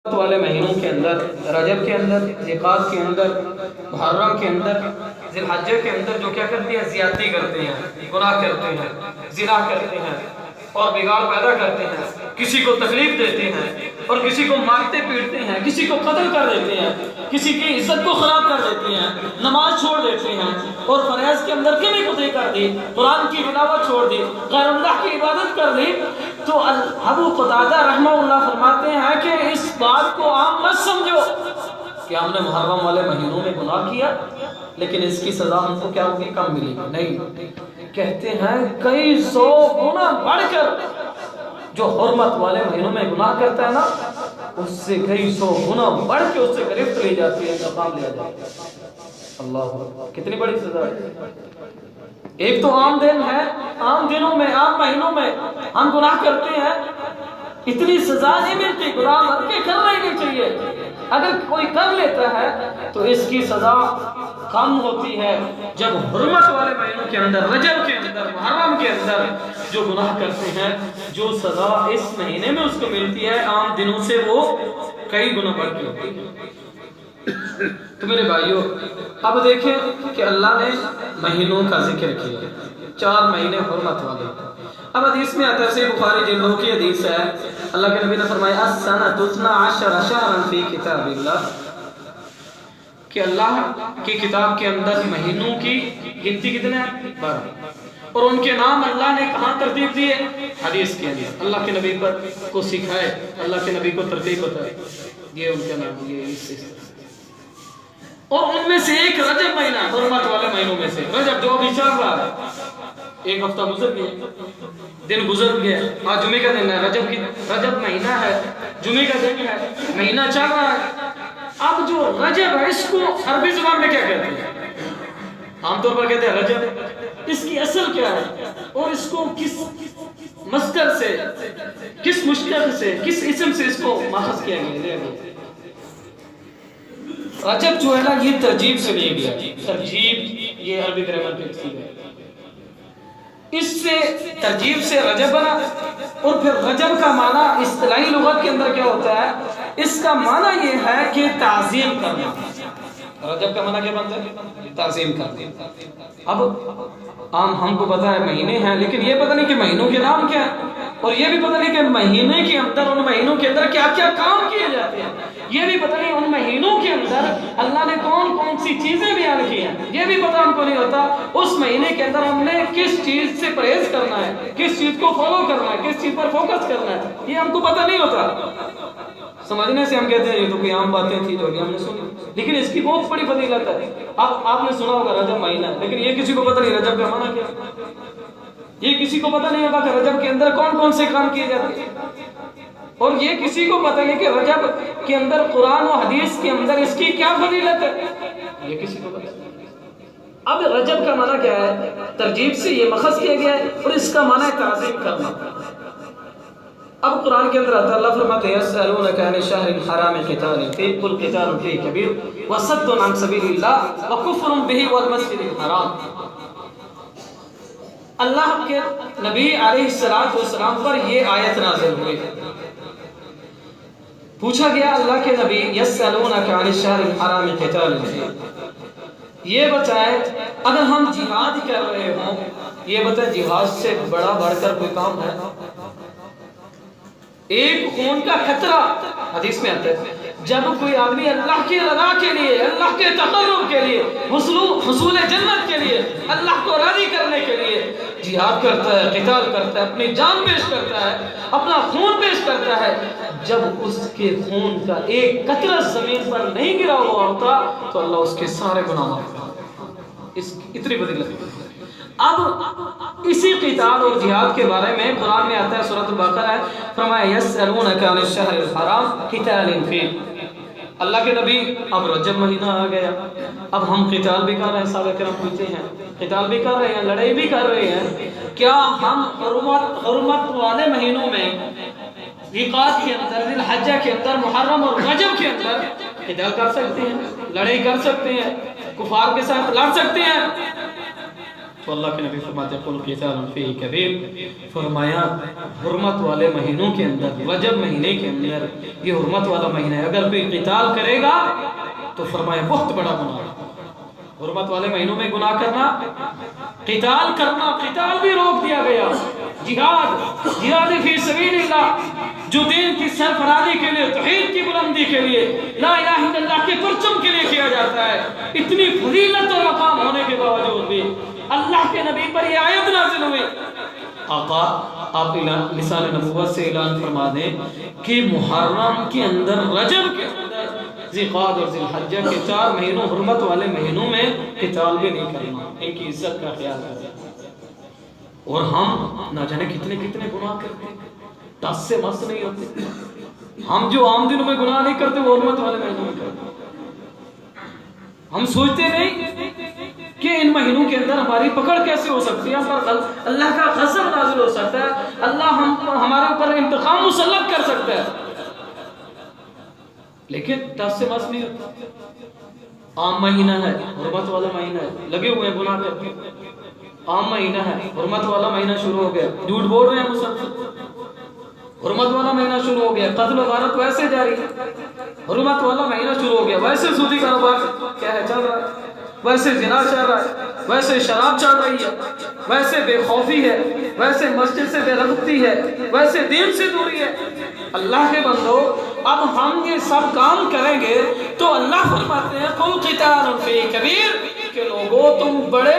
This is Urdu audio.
والے مہینوں کے اندر، رجب کے اندر، ذیقعدہ کے اندر، محرم کے اندر، ذی الحجہ کے اندر جو کیا کرتے ہیں؟ زیادتی کرتے ہیں، گناہ کرتے ہیں، زنا کرتے ہیں اور بگاڑ پیدا کرتے ہیں، کسی کو تکلیف دیتے ہیں اور کسی کو مارتے پیٹتے ہیں، کسی کو قتل کر دیتے ہیں، کسی کی عزت کو خراب کر دیتے ہیں، نماز چھوڑ دیتے ہیں اور فریض کے اندر کمی کوتاہی کر دی، قرآن کی تلاوت چھوڑ دی، غیر اللہ کی عبادت کر دی، تو ابو قتادہ رحمہ اللہ فرماتے ہیں کہ اس بات کو عام مت سمجھو کہ ہم نے محرم والے مہینوں میں گناہ کیا لیکن اس کی سزا ہم کو کیا ہوگی؟ کم ملے گی۔ نہیں، کہتے ہیں کئی سو گنا بڑھ کر جو حرمت والے مہینوں میں گناہ کرتا ہے نا، اس سے کئی سو گنا بڑھ کے اس سے گرفت لی جاتی ہے، انتقام لیا جاتا ہے۔ اللہ، کتنی بڑی سزا ہے! ایک تو عام دن ہے، عام دنوں میں، عام مہینوں میں ہم گناہ کرتے ہیں، اتنی سزا نہیں ملتی، گناہ بھر کے کرنا ہی نہیں چاہیے۔ اگر کوئی کر لیتا ہے تو اس کی سزا کم ہوتی ہے۔ جب حرمت والے مہینوں کے اندر، رجب کے اندر، محرم کے اندر جو گناہ کرتے ہیں، جو سزا اس مہینے میں اس کو ملتی ہے عام دنوں سے وہ کئی گنا بڑھ کے ہوتی ہے۔ تو میرے بھائیوں، اب دیکھیں کہ اللہ نے مہینوں کا ذکر کیا، 4 مہینے حرمت والے۔ اب حدیث میں آتا ہے، صحیح بخاری جلد 2 کی حدیث ہے، اللہ کے نبی نے فرمایا السنۃ 12 شہرا فی کتاب اللہ، کہ اللہ کی کتاب کے اندر مہینوں کی گنتی کتنے ہیں؟ 12، اور ان کے نام اللہ نے کہاں ترتیب دیے؟ حدیث کے اندر، اللہ کے نبی پر کو سکھائے، اللہ کے نبی کو ترتیب بتائے، یہ ان کا نام، یہ اس اور ان میں سے ایک رجب مہینہ، حرمت والے مہینوں میں سے رجب جو ابھی چل رہا ہے، ایک ہفتہ گزر گیا، دن گزر گیا، آج جمعے کا دن ہے، رجب مہینہ ہے، جمعے کا دن ہے، مہینہ چل رہا ہے۔ اب جو رجب ہے اس کو عربی زبان میں کیا کہتے ہیں؟ عام طور پر کہتے ہیں رجب، اس کی اصل کیا ہے اور اس کو کس مصدر سے، کس مشتق سے، کس اسم سے اس کو ماخذ کیا گیا؟ رجب جو ہے نا، یہ ترجیب سے لیا گیا، ترجیب یہ عربی گرامر کی ترتیب ہے، اس سے ترجیب سے رجب بنا۔ اور پھر رجب کا معنی اصطلاحی لغت کے اندر کیا ہوتا ہے؟ اس کا معنی یہ ہے کہ تعظیم کرنا۔ رجب کا معنی کیا بنتا ہے؟ تعظیم کرنا۔ اب ہم کو پتا ہے مہینے ہیں، لیکن یہ پتہ نہیں کہ مہینوں کے نام کیا ہے، اور یہ بھی پتہ نہیں کہ مہینے کے اندر، ان مہینوں کے اندر کیا کیا کام کیے جاتے ہیں، یہ بھی پتہ نہیں ان مہینوں کے اندر اللہ نے کون کون سی چیزیں بیان کی ہیں، یہ بھی پتہ ہم کو نہیں ہوتا۔ اس مہینے کے اندر ہم نے کس چیز سے پرہیز کرنا ہے، کس چیز کو فالو کرنا ہے، کس چیز پر فوکس کرنا ہے، یہ ہم کو پتہ نہیں ہوتا۔ سمجھنے سے ہم کہتے ہیں یہ تو کوئی عام باتیں تھی جو ہم نے سنی، لیکن اس کی بہت بڑی فضیلت ہے۔ اب آپ نے سنا ہوگا رجب مہینہ، لیکن یہ کسی کو پتہ نہیں رجب کا معنی کیا، یہ کسی کو پتہ نہیں ہوگا کہ رجب کے اندر کون کون سے کام کیے جاتے ہیں، اور یہ کسی کو پتہ نہیں کہ رجب کے اندر قرآن و حدیث کے اندر اس کی کیا فضیلت ہے، یہ کسی کو پتہ نہیں۔ اب رجب کا معنی کیا ہے؟ ترجیب سے یہ مخص کیا گیا ہے، اور اس کا معنی ہے تعظیم کرنا۔ اب قرآن کے اندر آتا ہے، اللہ فرماتے ہیں یسألونک عن الشہر الحرام قتال فیہ قل قتال فیہ کبیر وصد عن سبیل اللہ وکفر بہ والمسجد الحرام۔ اللہ کے نبی علیہ السلام پر یہ آیت نازل ہوئی، پوچھا گیا اللہ کے نبی یسألونک عن الشہر الحرام قتال فیہ، یہ بتائیں اگر ہم جہاد کر رہے ہوں، یہ بتائیں جہاد سے بڑا بڑھ کر کوئی کام ہے؟ ایک خون کا خطرہ، حدیث میں آتا ہے جب کوئی آدمی اللہ کی رضا کے لیے، اللہ کے تقرب کے لیے، حصول جنت کے لیے، اللہ کو راضی کرنے کے لیے جہاد کرتا ہے، قتال کرتا ہے، اپنی جان پیش کرتا ہے، اپنا خون پیش کرتا ہے، جب اس کے خون کا ایک قطرہ زمین پر نہیں گرا ہوا ہوتا تو اللہ اس کے سارے گناہ معاف کرتا ہے۔ اس اتنی فضیلت۔ اب اسی قتال اور جہاد کے بارے میں قرآن میں آتا ہے، سورۃ البقرہ ہے، فرمایا یسألونک عن الشہر الحرام قتال فیہ۔ اللہ کے نبی اب رجب مہینہ آ گیا، اب ہم قتال بھی کر رہے ہیں، صحابہ کرام پوچھتے ہیں قتال بھی کر رہے ہیں، لڑائی بھی کر رہے ہیں، کیا ہم حرمت والے مہینوں میں، ذیقعدہ کے اندر، ذی الحجہ کے اندر، محرم اور رجب کے اندر قتال کر سکتے ہیں، لڑائی کر سکتے ہیں، کفار کے ساتھ لڑ سکتے ہیں؟ تو اللہ کے نبی فرماتے ہیں قل قتال فیہ کبیر، فرمایا حرمت والے مہینوں کے اندر، رجب مہینے کے اندر، یہ حرمت والا مہینہ ہے، اگر کوئی قتال کرے گا تو فرمایا بہت بڑا گناہ ہے۔ حرمت والے مہینوں میں گناہ کرنا، قتال بھی روک دیا گیا۔ جہاد فی سبیل اللہ، جو دین کی سرفرازی کے لیے، توحید کی بلندی کے لیے، لا الہ الا اللہ کے پرچم کے لیے کیا جاتا ہے، اتنی فضیلت اور مقام ہونے کے باوجود بھی اللہ کے نبی پر یہ آیت نازل ہوئی۔ آقا آپ لسان نبوت سے اعلان فرما دیں کہ محرم کے اندر، رجب کے اندر، ذی-قعدہ اور ذی-الحجہ کے 4 مہینوں، حرمت والے مہینوں میں قتال بھی نہیں کرنا، ان کی عزت کا خیال کرنا۔ اور ہم نہ جانے کتنے کتنے گناہ کرتے ہیں، ٹس سے مس نہیں ہوتے۔ ہم جو عام دنوں میں گناہ نہیں کرتے وہ حرمت والے مہینوں میں کرتے۔ ہم سوچتے نہیں کہ ان مہینوں کے اندر ہماری پکڑ کیسے ہو سکتی ہے، اللہ کا غضب نازل ہو سکتا ہے، اللہ ہمارے اوپر انتقام مسلط کر سکتا ہے، لیکن ٹس سے مس نہیں ہوتا۔ عام مہینہ ہے، حرمت والا مہینہ ہے، لگے ہوئے ہیں گناہ کرتے۔ عام مہینہ ہے، حرمت والا مہینہ شروع ہو گیا، جھوٹ بول رہے ہیں مسلمان، حرمت والا مہینہ شروع ہو گیا، قتل و غارت ویسے جاری ہے، حرمت والا مہینہ شروع ہو گیا، ویسے سودی کاروبار کیا ہے چل رہا ہے، ویسے زنا چل رہا ہے، ویسے شراب چل رہی ہے، ویسے بے خوفی ہے، ویسے مسجد سے بے رغبتی ہے، ویسے دین سے دوری ہے۔ اللہ کے بندو، اب ہم یہ سب کام کریں گے تو اللہ فرماتے ہیں قل قتال فیہ کبیر، کہ لوگوں تم بڑے